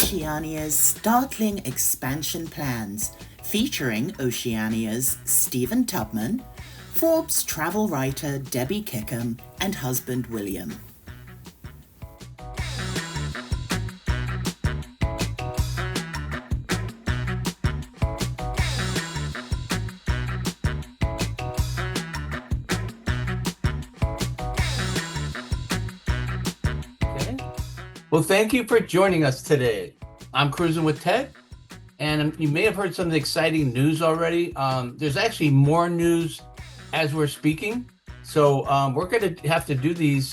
Oceania's startling expansion plans, featuring Oceania's Stephen Tubman, Forbes travel writer Debbie Kickham, and husband William. Well, thank you for joining us today. I'm Cruising with Ted, and you may have heard some of the exciting news already. There's actually more news as we're speaking, so we're going to have to do these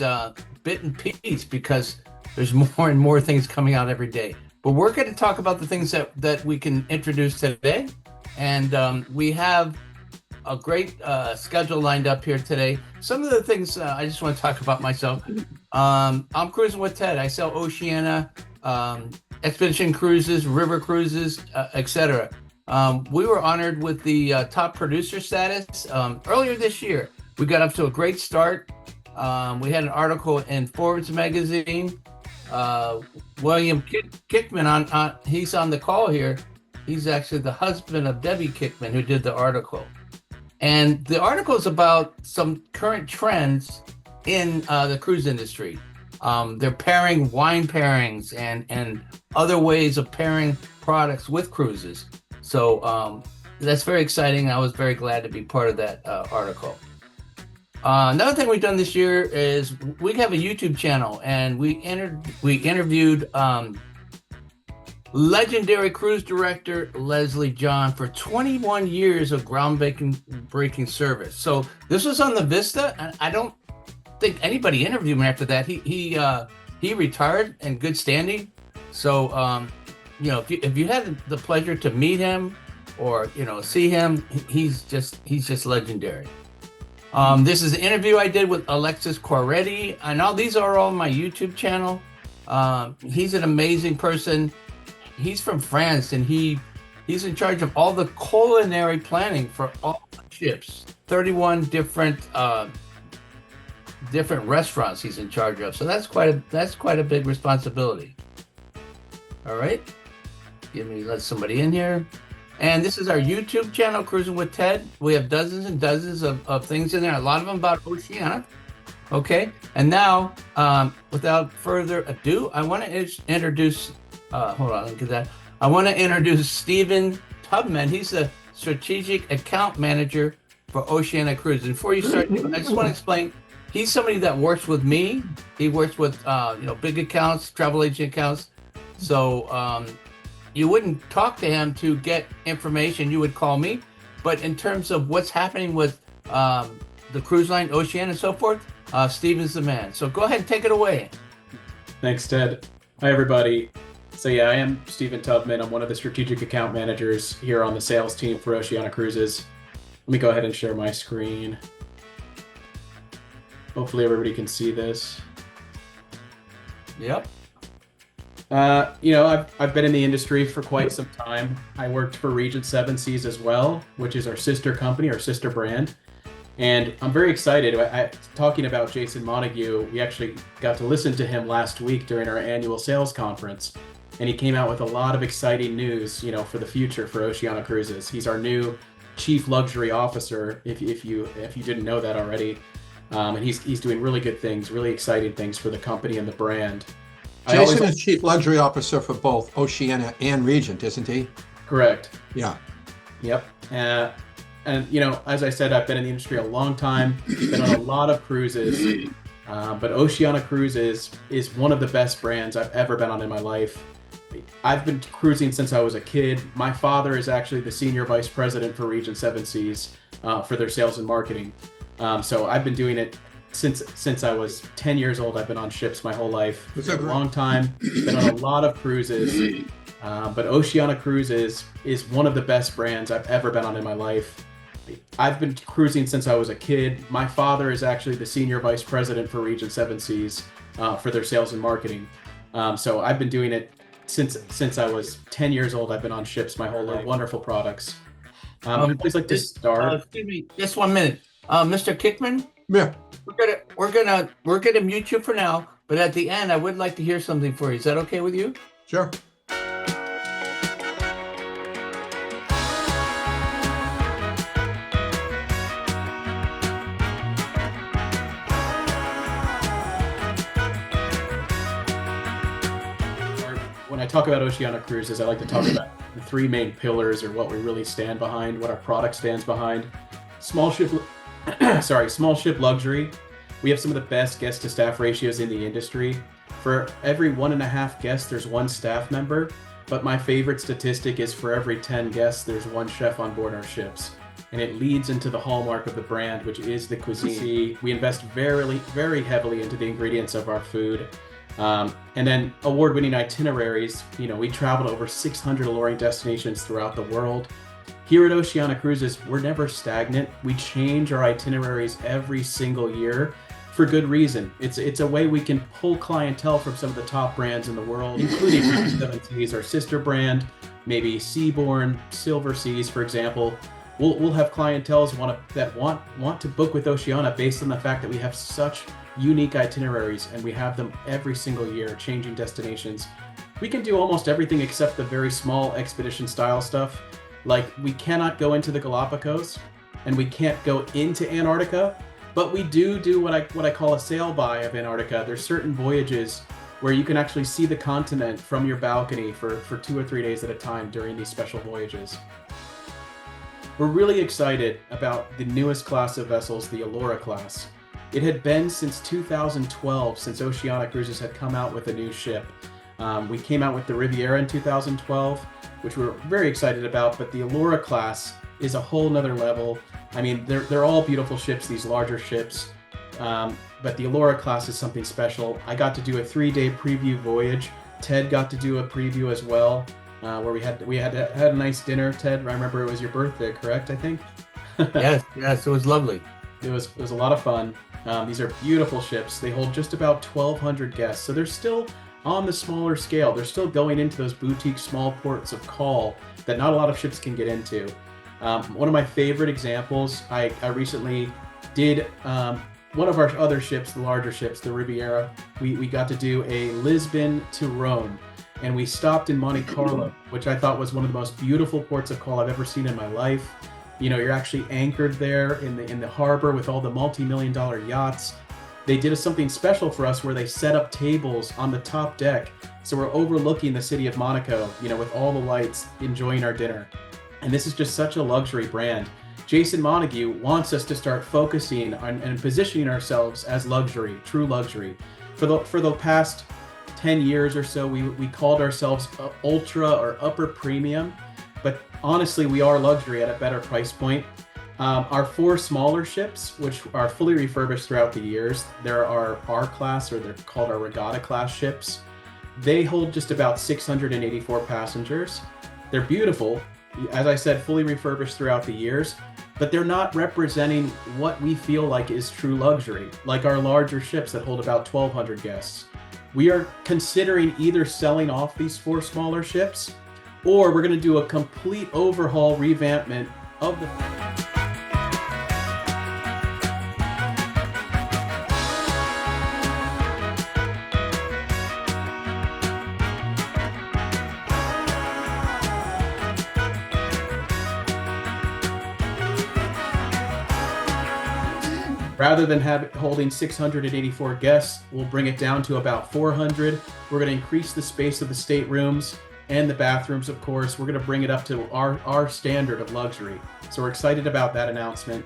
bit and piece because there's more and more things coming out every day. But we're going to talk about the things that we can introduce today, and we have a great schedule lined up here today. Some of the things I just want to talk about myself. I'm Cruising with Ted. I sell Oceania, expedition cruises, river cruises, etc. We were honored with the top producer status earlier this year. We got up to a great start. We had an article in Forbes magazine. William Kickman, he's on the call here. He's actually the husband of Debbie Kickman, who did the article. And the article is about some current trends in the cruise industry. They're pairing wine pairings and other ways of pairing products with cruises. So that's very exciting. I was very glad to be part of that article. Another thing we've done this year is we have a YouTube channel, and we interviewed legendary cruise director Leslie John for 21 years of groundbreaking service. So this was on the Vista, and I don't think anybody interviewed him after that. He retired in good standing. So if you had the pleasure to meet him or see him, he's just legendary. This is an interview I did with Alexis Quaretti. I know these are all on my YouTube channel. He's an amazing person. He's from France, and he's in charge of all the culinary planning for all the ships. 31 different restaurants he's in charge of. So that's quite a big responsibility. All right, let somebody in here. And this is our YouTube channel, Cruising with Ted. We have dozens and dozens of things in there. A lot of them about Oceania. Okay, and now without further ado, I want to introduce. Hold on, look at that. I want to introduce Stephen Tubman. He's the strategic account manager for Oceania Cruises. Before you start, I just want to explain. He's somebody that works with me. He works with big accounts, travel agent accounts. So you wouldn't talk to him to get information. You would call me. But in terms of what's happening with the cruise line, Oceania, and so forth, Stephen's the man. So go ahead and take it away. Thanks, Ted. Hi, everybody. So yeah, I am Stephen Tubman. I'm one of the strategic account managers here on the sales team for Oceania Cruises. Let me go ahead and share my screen. Hopefully everybody can see this. Yep. I've been in the industry for quite some time. I worked for Regent Seven Seas as well, which is our sister company, our sister brand. And I'm very excited. Talking about Jason Montague, we actually got to listen to him last week during our annual sales conference. And he came out with a lot of exciting news, for the future for Oceania Cruises. He's our new Chief Luxury Officer, if you didn't know that already. And he's doing really good things, really exciting things for the company and the brand. Jason is Chief Luxury Officer for both Oceania and Regent, isn't he? Correct. Yeah. Yep. And as I said, I've been in the industry a long time, been on a lot of cruises, but Oceania Cruises is one of the best brands I've ever been on in my life. I've been cruising since I was a kid. My father is actually the Senior Vice President for Regent Seven Seas for their sales and marketing. So I've been doing it since I was 10 years old. I've been on ships my whole life. It's a long time, been on a lot of cruises, but Oceania Cruises is one of the best brands I've ever been on in my life. I've been cruising since I was a kid. My father is actually the Senior Vice President for Regent Seven Seas for their sales and marketing. So I've been doing it since I was 10 years old. I've been on ships my whole life. Wonderful products. Please like to start. Excuse me, just 1 minute. Mr. Kickman? Yeah. We're gonna mute you for now, but at the end I would like to hear something for you. Is that okay with you? Sure. I talk about Oceania Cruises, I like to talk about the three main pillars, or what we really stand behind, what our product stands behind. Small ship luxury. We have some of the best guest to staff ratios in the industry. For every 1.5 guests, there's 1 staff member. But my favorite statistic is for every 10 guests, there's 1 chef on board our ships. And it leads into the hallmark of the brand, which is the cuisine. We invest very, very heavily into the ingredients of our food. And then award-winning itineraries. We travel to over 600 alluring destinations throughout the world. Here at Oceania Cruises, we're never stagnant. We change our itineraries every single year for good reason. It's a way we can pull clientele from some of the top brands in the world, including Seven Seas, our sister brand, maybe Seabourn, Silver Seas, for example. We'll have clientele that want to book with Oceania based on the fact that we have such unique itineraries, and we have them every single year, changing destinations. We can do almost everything except the very small expedition style stuff. Like, we cannot go into the Galapagos, and we can't go into Antarctica, but we do what I call a sail by of Antarctica. There's certain voyages where you can actually see the continent from your balcony for 2 or 3 days at a time during these special voyages. We're really excited about the newest class of vessels, the Allura-Class. It had been since 2012 since Oceania Cruises had come out with a new ship. We came out with the Riviera in 2012, which we were very excited about, but the Allura-Class is a whole nother level. I mean, they're all beautiful ships, these larger ships, but the Allura-Class is something special. I got to do a 3-day preview voyage. Ted got to do a preview as well, where we had a nice dinner. Ted, I remember it was your birthday, correct? I think. Yes, it was lovely. It was a lot of fun. These are beautiful ships. They hold just about 1,200 guests, so they're still on the smaller scale. They're still going into those boutique small ports of call that not a lot of ships can get into. One of my favorite examples, I recently did one of our other ships, the larger ships, the Riviera. We got to do a Lisbon to Rome, and we stopped in Monte Carlo, which I thought was one of the most beautiful ports of call I've ever seen in my life. You're actually anchored there in the harbor with all the multi-million-dollar yachts. They did something special for us where they set up tables on the top deck, so we're overlooking the city of Monaco, with all the lights, enjoying our dinner. And this is just such a luxury brand. Jason Montague wants us to start focusing on and positioning ourselves as luxury, true luxury. For the past 10 years or so, we called ourselves ultra or upper premium, but honestly, we are luxury at a better price point. Our 4 smaller ships, which are fully refurbished throughout the years, there are R-Class, or they're called our Regatta-Class ships. They hold just about 684 passengers. They're beautiful, as I said, fully refurbished throughout the years, but they're not representing what we feel like is true luxury, like our larger ships that hold about 1,200 guests. We are considering either selling off these 4 smaller ships, or we're going to do a complete overhaul, revampment of the... Rather than holding 684 guests, we'll bring it down to about 400. We're going to increase the space of the staterooms and the bathrooms, of course. We're going to bring it up to our standard of luxury. So we're excited about that announcement.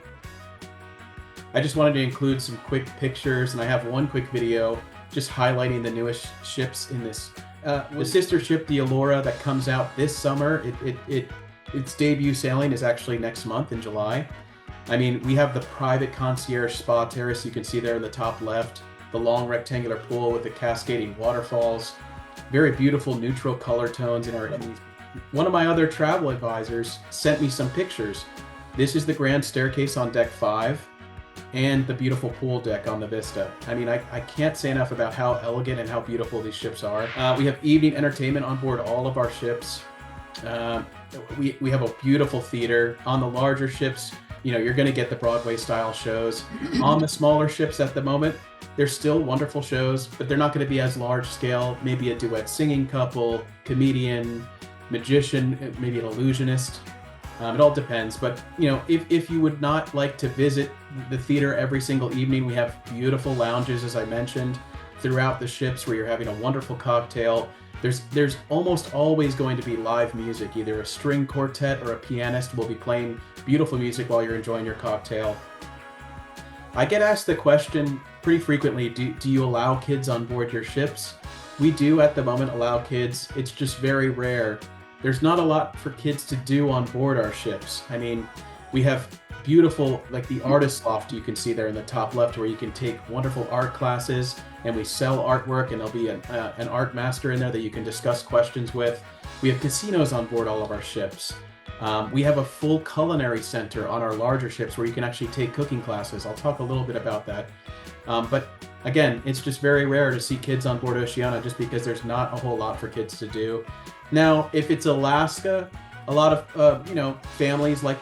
I just wanted to include some quick pictures, and I have one quick video just highlighting the newest ships in this. The sister ship, the Allura, that comes out this summer. Its debut sailing is actually next month in July. I mean, we have the private concierge spa terrace you can see there in the top left, the long rectangular pool with the cascading waterfalls, very beautiful neutral color tones in our... One of my other travel advisors sent me some pictures. This is the grand staircase on deck 5 and the beautiful pool deck on the Vista. I mean, I can't say enough about how elegant and how beautiful these ships are. We have evening entertainment on board all of our ships. We have a beautiful theater. On the larger ships, you're going to get the Broadway style shows. On the smaller ships at the moment, there's still wonderful shows, but they're not going to be as large scale. Maybe a duet singing couple, comedian, magician, maybe an illusionist. It all depends. But, if you would not like to visit the theater every single evening, we have beautiful lounges, as I mentioned, throughout the ships where you're having a wonderful cocktail. There's almost always going to be live music. Either a string quartet or a pianist will be playing beautiful music while you're enjoying your cocktail. I get asked the question pretty frequently, do you allow kids on board your ships? We do at the moment allow kids. It's just very rare. There's not a lot for kids to do on board our ships. I mean, we have beautiful, like the artist loft you can see there in the top left, where you can take wonderful art classes, and we sell artwork, and there'll be an art master in there that you can discuss questions with. We have casinos on board all of our ships. We have a full culinary center on our larger ships where you can actually take cooking classes. I'll talk a little bit about that. But again, it's just very rare to see kids on board Oceania, just because there's not a whole lot for kids to do. Now, if it's Alaska, a lot of families like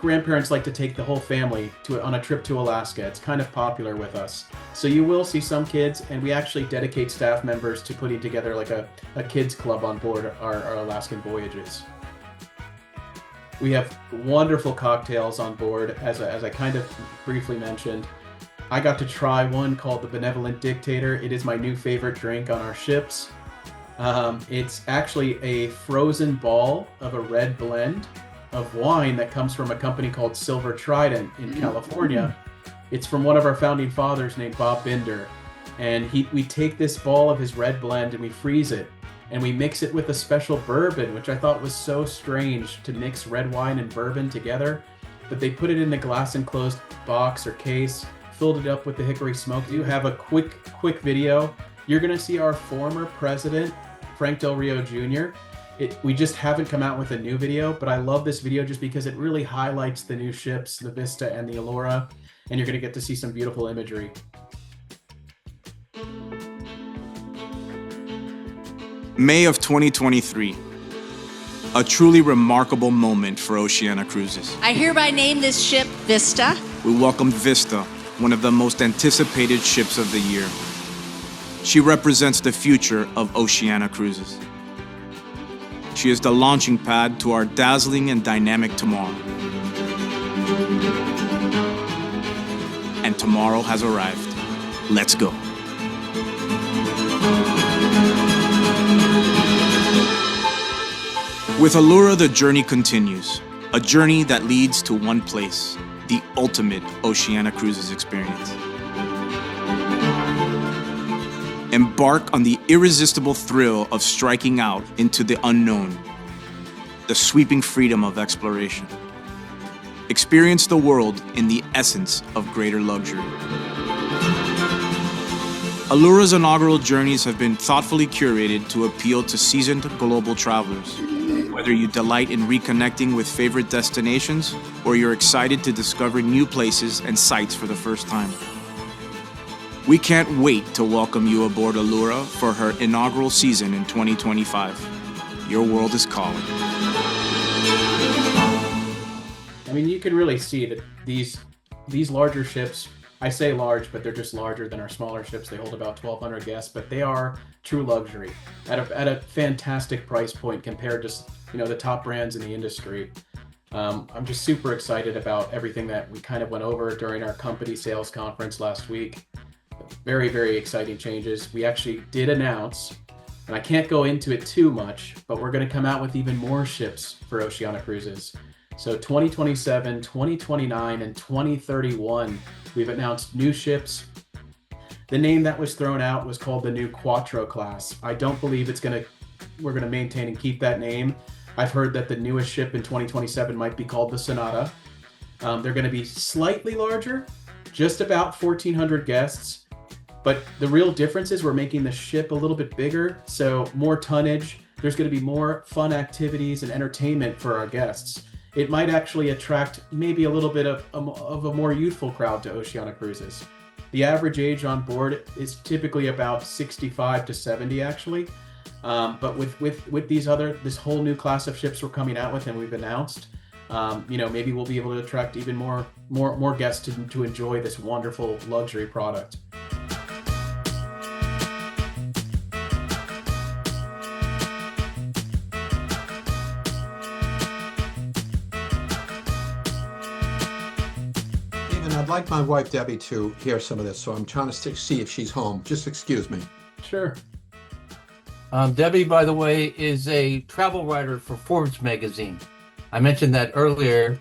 grandparents like to take the whole family on a trip to Alaska. It's kind of popular with us. So you will see some kids, and we actually dedicate staff members to putting together like a kids club on board our Alaskan voyages. We have wonderful cocktails on board, as I kind of briefly mentioned. I got to try one called the Benevolent Dictator. It is my new favorite drink on our ships. It's actually a frozen ball of a red blend of wine that comes from a company called Silver Trident in California. It's from one of our founding fathers named Bob Binder. And we take this ball of his red blend and we freeze it. And we mix it with a special bourbon, which I thought was so strange to mix red wine and bourbon together. But they put it in the glass enclosed box or case, filled it up with the hickory smoke. You have a quick video. You're going to see our former president, Frank Del Rio Jr. We just haven't come out with a new video, but I love this video just because it really highlights the new ships, the Vista and the Allura, and you're going to get to see some beautiful imagery. May of 2023. A truly remarkable moment for Oceania Cruises. I hereby name this ship Vista. We welcomed Vista, one of the most anticipated ships of the year. She represents the future of Oceania Cruises. She is the launching pad to our dazzling and dynamic tomorrow. And tomorrow has arrived. Let's go. With Allura, the journey continues. A journey that leads to one place, the ultimate Oceania Cruises experience. Embark on the irresistible thrill of striking out into the unknown, the sweeping freedom of exploration. Experience the world in the essence of greater luxury. Allura's inaugural journeys have been thoughtfully curated to appeal to seasoned global travelers. Whether you delight in reconnecting with favorite destinations or you're excited to discover new places and sights for the first time. We can't wait to welcome you aboard Allura for her inaugural season in 2025. Your world is calling. I mean, you can really see that these larger ships, I say large, but they're just larger than our smaller ships. They hold about 1,200 guests, but they are true luxury at a fantastic price point compared to the top brands in the industry. I'm just super excited about everything that we kind of went over during our company sales conference last week. Very, very exciting changes. We actually did announce, and I can't go into it too much, but we're going to come out with even more ships for Oceania Cruises. So 2027, 2029, and 2031, we've announced new ships. The name that was thrown out was called the new Quattro class. I don't believe we're going to maintain and keep that name. I've heard that the newest ship in 2027 might be called the Sonata. They're going to be slightly larger, just about 1,400 guests. But the real difference is we're making the ship a little bit bigger, so more tonnage. There's going to be more fun activities and entertainment for our guests. It might actually attract maybe a little bit of a more youthful crowd to Oceania Cruises. The average age on board is typically about 65 to 70, actually. But with this whole new class of ships we're coming out with and we've announced, maybe we'll be able to attract even more guests to enjoy this wonderful luxury product. I'd like my wife Debbie to hear some of this, so I'm trying to see if she's home. Just excuse me. Sure. Debbie, by the way, is a travel writer for Forbes magazine. I mentioned that earlier,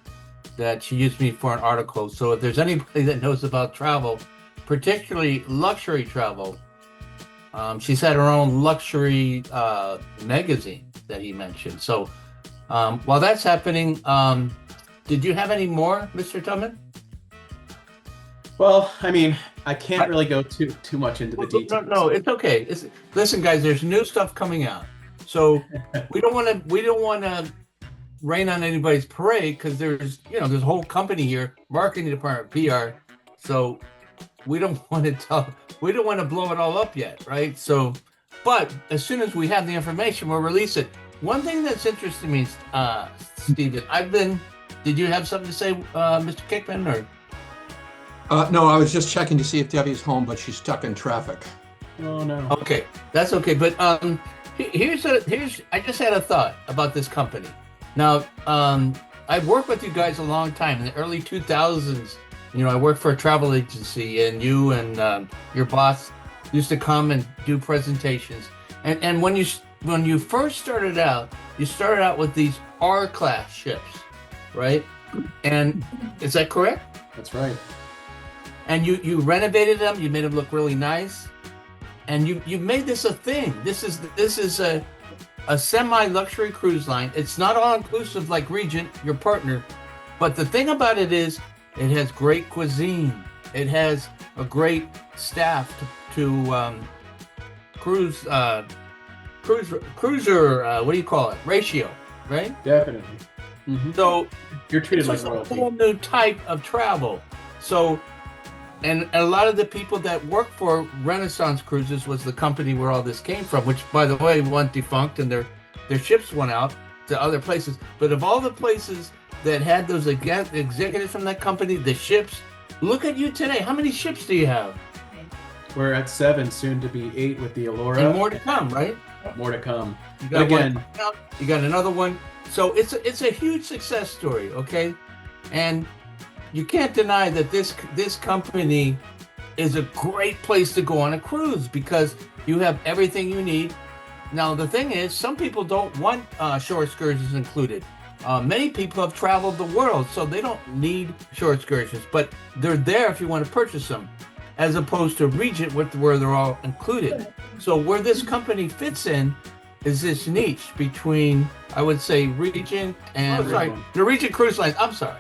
that she used me for an article. So if there's anybody that knows about travel, particularly luxury travel, she's had her own luxury magazine that he mentioned. So while that's happening, did you have any more, Mr. Tubman? Well, I mean, I can't really go too much into the details. No, it's okay. Listen, guys, there's new stuff coming out, so we don't want to rain on anybody's parade, because there's a whole company here, marketing department, PR. So we don't want to blow it all up yet, right? So, but as soon as we have the information, we'll release it. One thing that's interesting me, Stephen, did you have something to say, Mr. Kickman, or? No, I was just checking to see if Debbie's home, but she's stuck in traffic. Oh no. Okay, that's okay. But here's I just had a thought about this company. Now, I've worked with you guys a long time. In the early 2000s, I worked for a travel agency, and you and your boss used to come and do presentations. And when you first started out, you started out with these R-class ships, right? And is that correct? That's right. And you renovated them. You made them look really nice, and you made this a thing. This is a semi-luxury cruise line. It's not all inclusive like Regent, your partner, but the thing about it is it has great cuisine. It has a great staff to cruiser. What do you call it? Ratio, right? Definitely. Mm-hmm. So you're treated it's like royalty. A whole new type of travel. So. And a lot of the people that work for Renaissance Cruises was the company where all this came from, which, by the way, went defunct, and their ships went out to other places. But of all the places that had those executives from that company, the ships, look at you today. How many ships do you have? We're at 7, soon to be 8 with the Allura. And more to come, right? More to come. You got again, you got another one. So it's a huge success story, okay? And you can't deny that this company is a great place to go on a cruise, because you have everything you need. Now, the thing is, some people don't want shore excursions included. Many people have traveled the world, so they don't need shore excursions, but they're there if you want to purchase them, as opposed to Regent, where they're all included. So where this company fits in is this niche between, I would say, Regent and the Regent Cruise Lines. I'm sorry.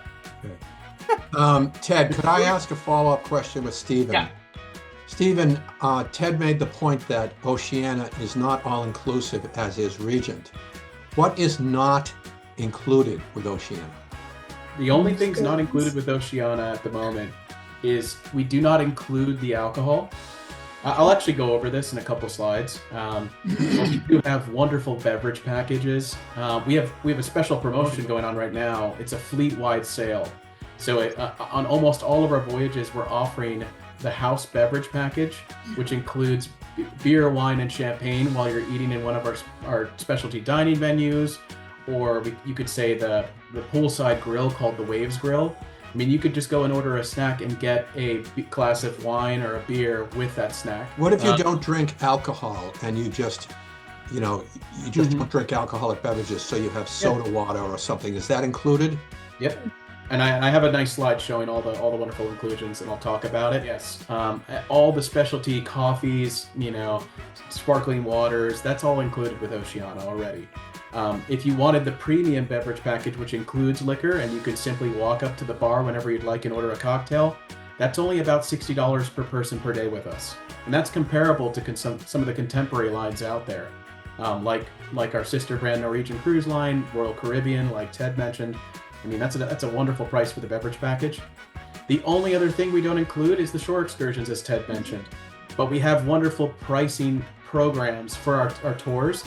Ted, could I ask a follow-up question with Stephen? Yeah. Stephen, Ted made the point that Oceania is not all-inclusive, as is Regent. What is not included with Oceania? The only things not included with Oceania at the moment is we do not include the alcohol. I'll actually go over this in a couple slides. We do have wonderful beverage packages. We have a special promotion going on right now. It's a fleet-wide sale. So on almost all of our voyages, we're offering the house beverage package, which includes beer, wine, and champagne while you're eating in one of our specialty dining venues, or you could say the poolside grill called the Waves Grill. I mean, you could just go and order a snack and get a glass of wine or a beer with that snack. What if you don't drink alcohol and you just don't drink alcoholic beverages, so you have soda water or something? Is that included? Yep. And I have a nice slide showing all the wonderful inclusions, and I'll talk about it. Yes. All the specialty coffees, sparkling waters, that's all included with Oceania already. If you wanted the premium beverage package, which includes liquor, and you could simply walk up to the bar whenever you'd like and order a cocktail, that's only about $60 per person per day with us. And that's comparable to some of the contemporary lines out there, like our sister brand Norwegian Cruise Line, Royal Caribbean, like Ted mentioned. I mean, that's a wonderful price for the beverage package. The only other thing we don't include is the shore excursions, as Ted mentioned. But we have wonderful pricing programs for our tours.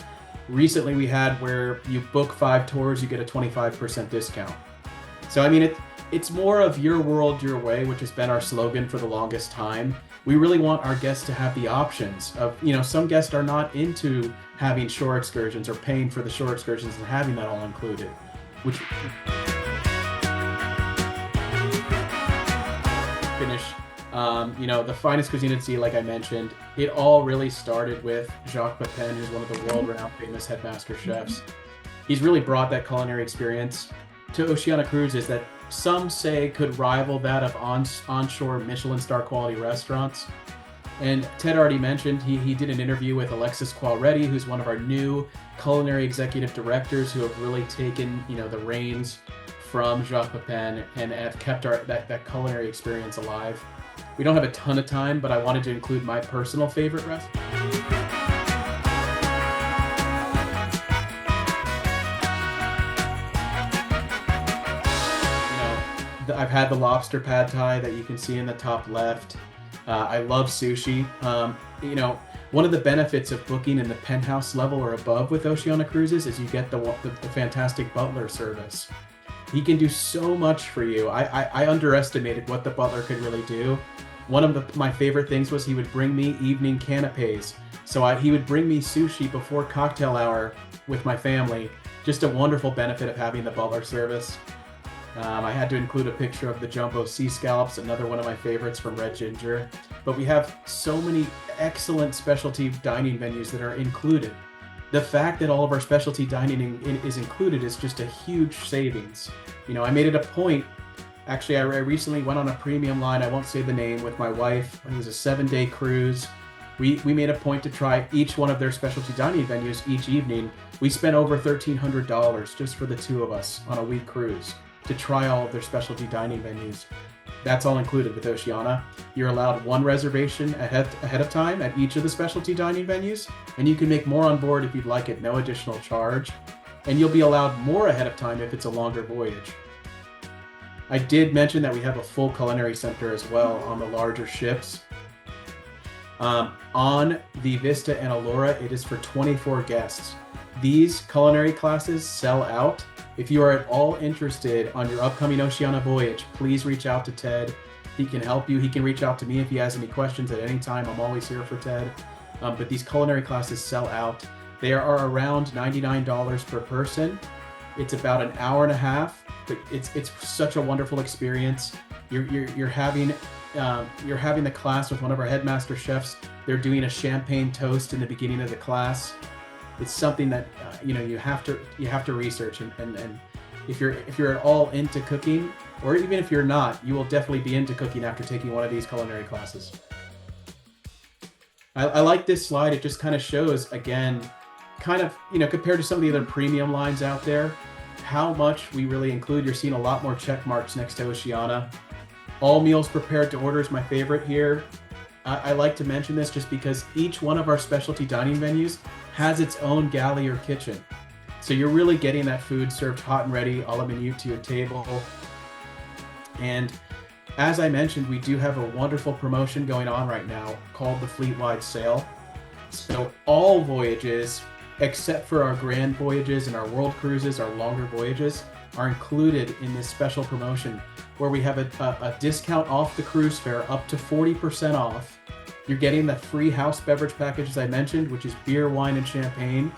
Recently, we had where you book 5 tours, you get a 25% discount. So, I mean, it's more of your world, your way, which has been our slogan for the longest time. We really want our guests to have the options of, some guests are not into having shore excursions or paying for the shore excursions and having that all included, The finest cuisine at sea, like I mentioned, it all really started with Jacques Pepin, who's one of the world-renowned famous headmaster chefs. He's really brought that culinary experience to Oceania Cruises that some say could rival that of onshore Michelin star quality restaurants. And Ted already mentioned he did an interview with Alexis Qualretti, who's one of our new culinary executive directors who have really taken the reins from Jacques Pepin and have kept that culinary experience alive. We don't have a ton of time, but I wanted to include my personal favorite recipe. I've had the lobster pad thai that you can see in the top left. I love sushi. One of the benefits of booking in the penthouse level or above with Oceania Cruises is you get the fantastic butler service. He can do so much for you. I underestimated what the butler could really do. One of my favorite things was he would bring me evening canapes. So he would bring me sushi before cocktail hour with my family. Just a wonderful benefit of having the butler service. I had to include a picture of the jumbo sea scallops, another one of my favorites from Red Ginger. But we have so many excellent specialty dining venues that are included. The fact that all of our specialty dining is included is just a huge savings. I made it a point. Actually, I recently went on a premium line, I won't say the name, with my wife. It was a 7-day cruise. We made a point to try each one of their specialty dining venues each evening. We spent over $1,300 just for the two of us on a week cruise to try all of their specialty dining venues. That's all included with Oceania. You're allowed one reservation ahead of time at each of the specialty dining venues, and you can make more on board if you'd like at no additional charge. And you'll be allowed more ahead of time if it's a longer voyage. I did mention that we have a full culinary center as well on the larger ships. On the Vista and Allura, it is for 24 guests. These culinary classes sell out. If you are at all interested on your upcoming Oceania voyage, please reach out to Ted. He can help you. He can reach out to me if he has any questions at any time. I'm always here for Ted. But these culinary classes sell out. They are around $99 per person. It's about an hour and a half, but it's such a wonderful experience. You're having the class with one of our headmaster chefs. They're doing a champagne toast in the beginning of the class. It's something that you have to research, and if you're at all into cooking, or even if you're not, you will definitely be into cooking after taking one of these culinary classes. I like this slide. It just kind of shows, again, compared to some of the other premium lines out there, how much we really include. You're seeing a lot more check marks next to Oceania. All meals prepared to order is my favorite here. I like to mention this just because each one of our specialty dining venues has its own galley or kitchen. So you're really getting that food served hot and ready, a la minute to your table. And as I mentioned, we do have a wonderful promotion going on right now called the Fleet-Wide Sale. So all voyages, except for our grand voyages and our world cruises, our longer voyages, are included in this special promotion where we have a discount off the cruise fare up to 40% off. You're getting the free house beverage package, as I mentioned, which is beer, wine, and champagne.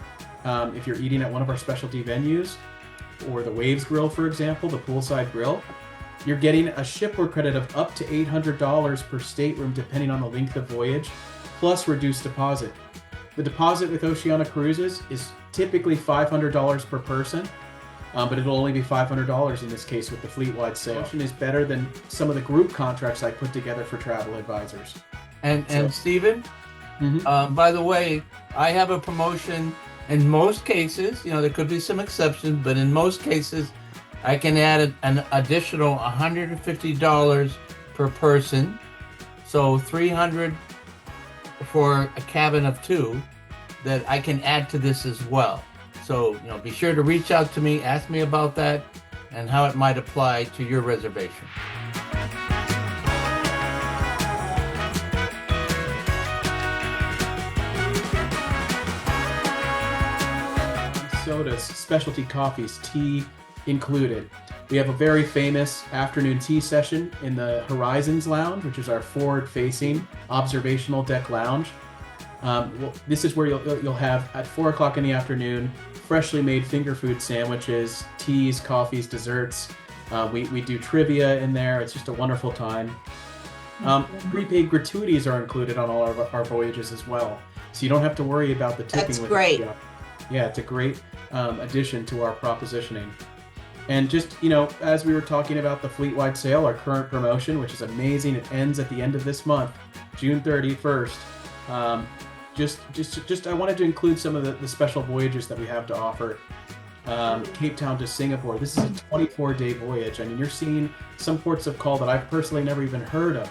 If you're eating at one of our specialty venues, or the Waves Grill, for example, the poolside grill, you're getting a shipboard credit of up to $800 per stateroom, depending on the length of voyage, plus reduced deposit. The deposit with Oceania Cruises is typically $500 per person, but it'll only be $500 in this case with the Fleet-Wide Sale. It is better than some of the group contracts I put together for travel advisors. And Stephen, by the way, I have a promotion. In most cases, there could be some exceptions, but in most cases, I can add an additional $150 per person, so $300 for a cabin of 2 that I can add to this as well. So, be sure to reach out to me, ask me about that, and how it might apply to your reservation. Sodas, specialty coffees, tea included. We have a very famous afternoon tea session in the Horizons Lounge, which is our forward-facing observational deck lounge. This is where you'll have at 4 o'clock in the afternoon freshly made finger food sandwiches, teas, coffees, desserts. We do trivia in there. It's just a wonderful time. Prepaid gratuities are included on all our voyages as well, so you don't have to worry about the tipping. That's with great. Yeah, it's a great addition to our propositioning. And just, as we were talking about the fleet-wide sale, our current promotion, which is amazing, it ends at the end of this month, June 31st. Just I wanted to include some of the special voyages that we have to offer. Cape Town to Singapore. This is a 24-day voyage. I mean, you're seeing some ports of call that I've personally never even heard of,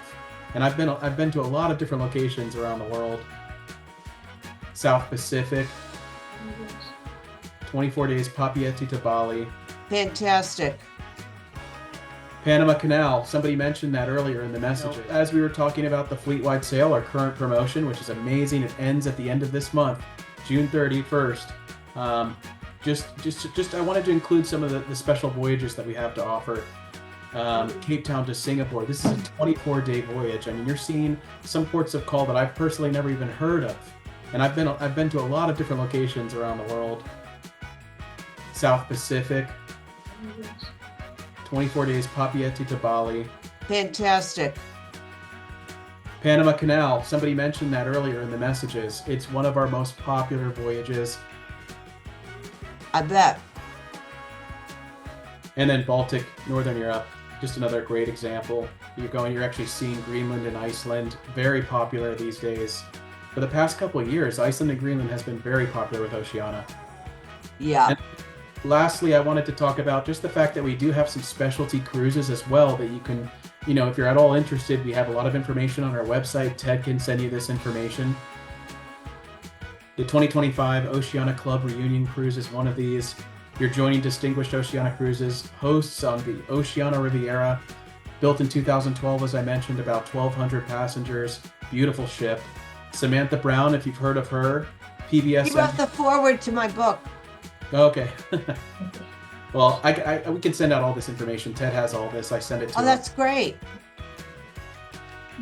and I've been to a lot of different locations around the world. South Pacific, 24 days Papeete to Bali. Fantastic. Panama Canal, somebody mentioned that earlier in the messages. As we were talking about the fleet-wide sale, our current promotion, which is amazing, it ends at the end of this month, June 31st. Just I wanted to include some of the special voyages that we have to offer. Cape Town to Singapore. This is a 24-day voyage. I mean, you're seeing some ports of call that I've personally never even heard of, and I've been to a lot of different locations around the world. South Pacific, 24 days Papeete to Bali. Fantastic. Panama Canal, somebody mentioned that earlier in the messages. It's one of our most popular voyages. I bet. And then Baltic, Northern Europe, just another great example. You're actually seeing Greenland and Iceland, very popular these days. For the past couple of years, Iceland and Greenland has been very popular with Oceania. Yeah. And lastly, I wanted to talk about just the fact that we do have some specialty cruises as well that you can, if you're at all interested, we have a lot of information on our website. Ted can send you this information. The 2025 Oceania Club Reunion Cruise is one of these. You're joining distinguished Oceania Cruises hosts on the Oceania Riviera, built in 2012, as I mentioned, about 1,200 passengers, beautiful ship. Samantha Brown, if you've heard of her, PBS. He wrote the foreword to my book. Okay. Well, we can send out all this information. Ted has all this. I send it to him. Oh, that's great.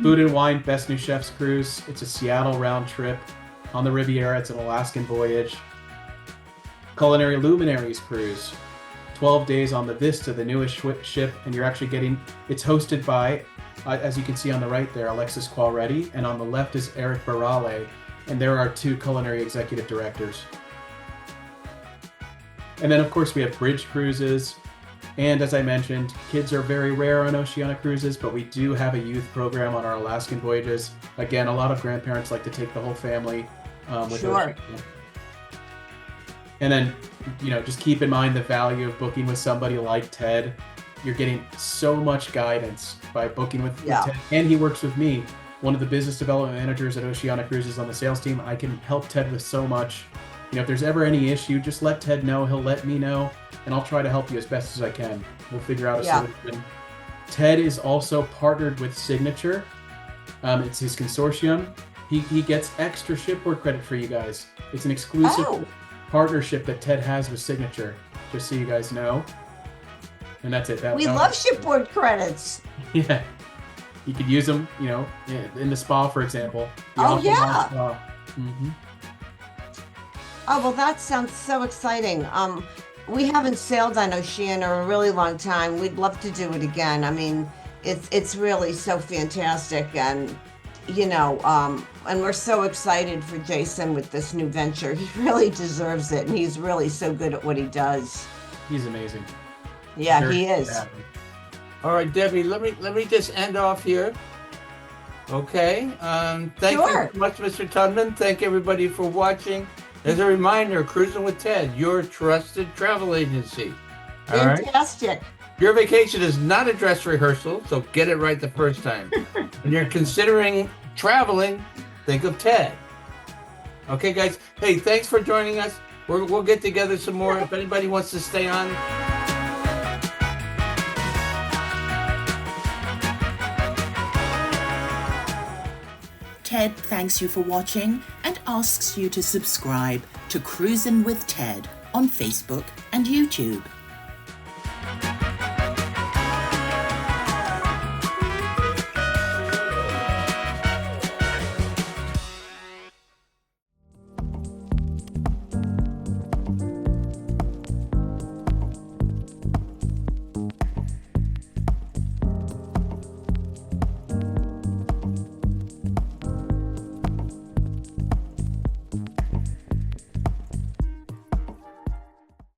Food and Wine Best New Chefs Cruise. It's a Seattle round trip on the Riviera. It's an Alaskan voyage. Culinary Luminaries Cruise. 12 days on the Vista, the newest ship, and you're actually it's hosted by, as you can see on the right there, Alexis Qualretti, and on the left is Eric Barale, and there are two culinary executive directors. And then, of course, we have bridge cruises. And as I mentioned, kids are very rare on Oceania Cruises, but we do have a youth program on our Alaskan voyages. Again, a lot of grandparents like to take the whole family with Sure. Oceania. And then, just keep in mind the value of booking with somebody like Ted. You're getting so much guidance by booking with Ted. And he works with me, one of the business development managers at Oceania Cruises on the sales team. I can help Ted with so much. If there's ever any issue, just let Ted know. He'll let me know, and I'll try to help you as best as I can. We'll figure out a solution. Ted is also partnered with Signature. It's his consortium. He gets extra shipboard credit for you guys. It's an exclusive partnership that Ted has with Signature, just so you guys know. And that's it. We love shipboard credits. Yeah. You could use them, in the spa, for example. Oh, yeah. Spa. Mm-hmm. Oh, well, that sounds so exciting. We haven't sailed on Oceania in a really long time. We'd love to do it again. I mean, it's really so fantastic, and and we're so excited for Jason with this new venture. He really deserves it, and he's really so good at what he does. He's amazing. Yeah, he is. All right, Debbie, let me just end off here. Okay. Thank you so much, Mr. Tubman. Thank everybody for watching. As a reminder, Cruising with Ted, your trusted travel agency. All Fantastic. Right? Your vacation is not a dress rehearsal, so get it right the first time. When you're considering traveling, think of Ted. Okay, guys. Hey, thanks for joining us. We'll get together some more. If anybody wants to stay on. Ted thanks you for watching and asks you to subscribe to Cruisin' with Ted on Facebook and YouTube.